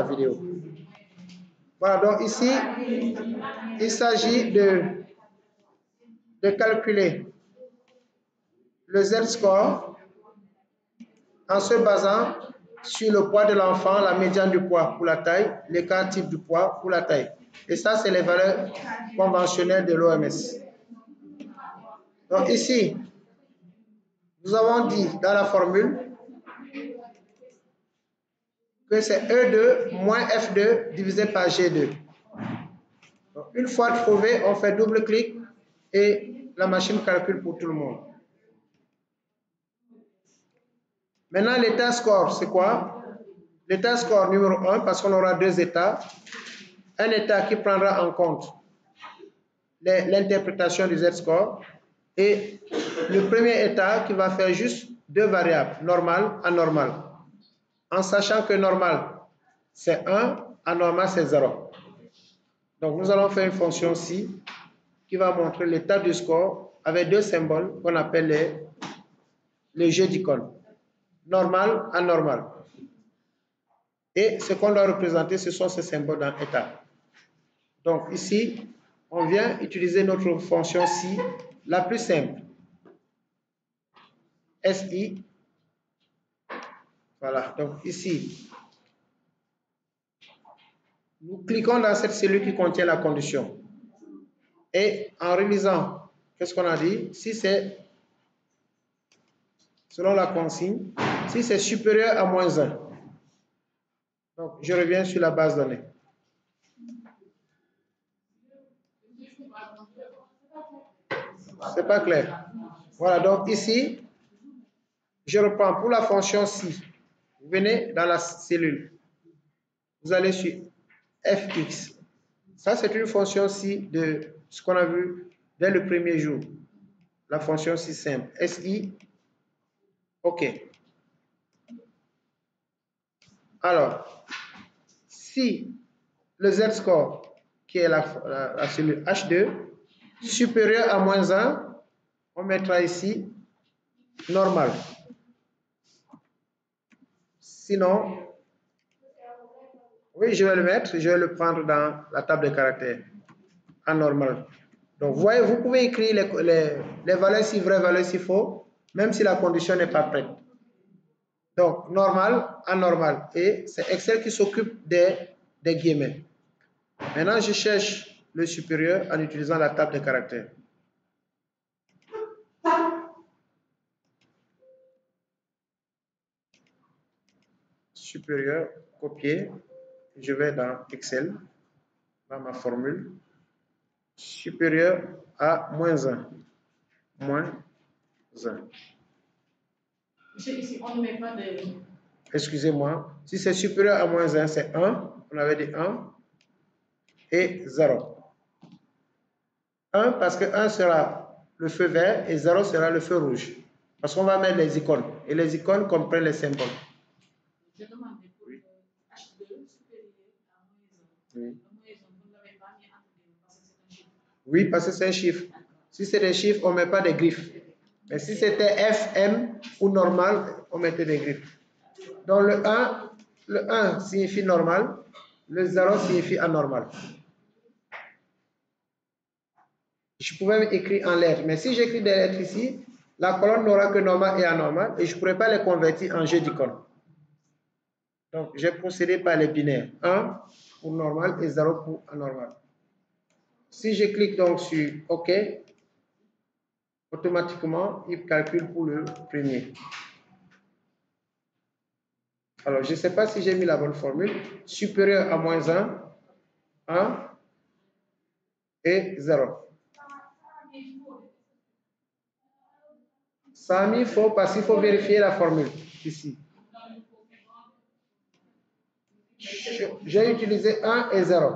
vidéo. Voilà, donc ici, il s'agit de calculer le Z-score en se basant sur le poids de l'enfant, la médiane du poids pour la taille, l'écart type du poids pour la taille. Et ça, c'est les valeurs conventionnelles de l'OMS. Donc ici, nous avons dit dans la formule que c'est E2 moins F2 divisé par G2. Donc, une fois trouvé, on fait double-clic et la machine calcule pour tout le monde. Maintenant, l'état score, c'est quoi? L'état score numéro 1, parce qu'on aura deux états. Un état qui prendra en compte l'interprétation du Z-score et le premier état qui va faire juste deux variables, normal, anormal. En sachant que normal, c'est 1, anormal, c'est 0. Donc, nous allons faire une fonction ci qui va montrer l'état du score avec deux symboles qu'on appelle les jeux d'icônes. Normal, anormal. Et ce qu'on doit représenter, ce sont ces symboles dans état. Donc ici, on vient utiliser notre fonction ci, la plus simple. SI. Voilà, donc ici, nous cliquons dans cette cellule qui contient la condition. Et en relisant, qu'est-ce qu'on a dit? Si c'est, selon la consigne, si c'est supérieur à moins 1. Donc, je reviens sur la base de données. C'est pas clair. Voilà, donc ici, je reprends pour la fonction ci. Vous venez dans la cellule. Vous allez sur fx. Ça, c'est une fonction ci de ce qu'on a vu dès le premier jour. La fonction ci simple. SI. OK. Alors, si le Z-score, qui est la cellule H2, supérieur à moins 1, on mettra ici normal. Sinon, oui, je vais le mettre, je vais le prendre dans la table de caractères, anormal. Donc, vous voyez, vous pouvez écrire les valeurs si vraies, valeurs si faux, même si la condition n'est pas prête. Donc, normal, anormal. Et c'est Excel qui s'occupe des guillemets. Maintenant, je cherche le supérieur en utilisant la table de caractères. Supérieur, copier. Je vais dans Excel, dans ma formule. Supérieur à moins 1. Moins 1. Ici, on ne met pas de... Excusez-moi. Si c'est supérieur à moins 1, c'est 1. On avait dit 1. Et 0. 1 parce que 1 sera le feu vert et 0 sera le feu rouge. Parce qu'on va mettre les icônes. Et les icônes comprennent les symboles. Je demandais pour H2 supérieur à moins 1. Oui. Vous ne l'avez pas mis entre deux parce que c'est un chiffre. Oui, parce que c'est un chiffre. Si c'est des chiffres, on ne met pas des griffes. Mais si c'était F, M ou normal, on mettait des griffes. Donc le 1 signifie normal, le 0 signifie anormal. Je pouvais écrire en lettres, mais si j'écris des lettres ici, la colonne n'aura que normal et anormal et je ne pourrais pas les convertir en jeu d'icônes. Donc, j'ai procédé par les binaires. 1 pour normal et 0 pour anormal. Si je clique donc sur OK, automatiquement, il calcule pour le premier. Alors, je ne sais pas si j'ai mis la bonne formule. Supérieur à moins 1, 1 et 0. Ça a mis faux parce qu'il faut vérifier la formule ici. J'ai utilisé 1 et 0.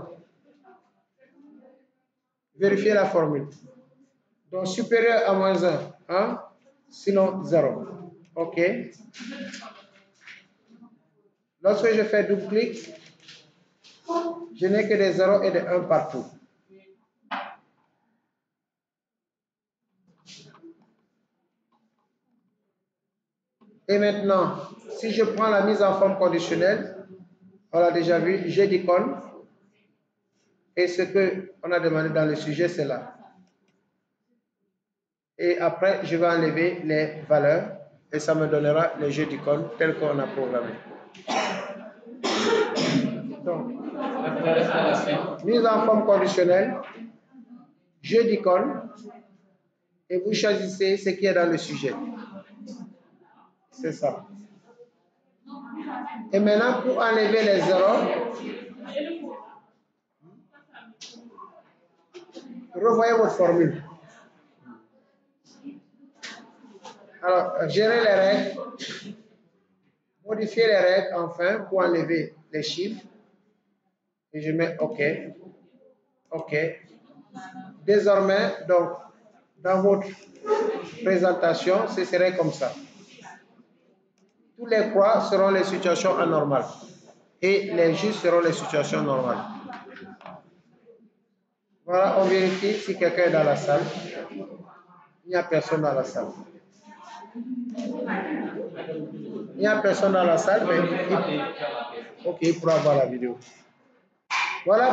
Vérifiez la formule. Donc, supérieur à moins 1, 1, sinon 0. OK. Lorsque je fais double-clic, je n'ai que des 0 et des 1 partout. Et maintenant, si je prends la mise en forme conditionnelle, On l'a déjà vu, G d'icône. Et ce qu'on a demandé dans le sujet, c'est là. Et après, je vais enlever les valeurs et ça me donnera le jeu d'icônes tel qu'on a programmé. Donc, mise en forme conditionnelle, jeu d'icônes, et vous choisissez ce qui est dans le sujet. C'est ça. Et maintenant, pour enlever les zéros, revoyez votre formule. Alors, gérer les règles, modifier les règles enfin pour enlever les chiffres. Et je mets OK. OK. Désormais, donc, dans votre présentation, ce serait comme ça. Tous les croix seront les situations anormales et les justes seront les situations normales. Voilà, on vérifie si quelqu'un est dans la salle. Il n'y a personne dans la salle. Il n'y a personne dans la salle, mais il pourra voir la vidéo. Voilà.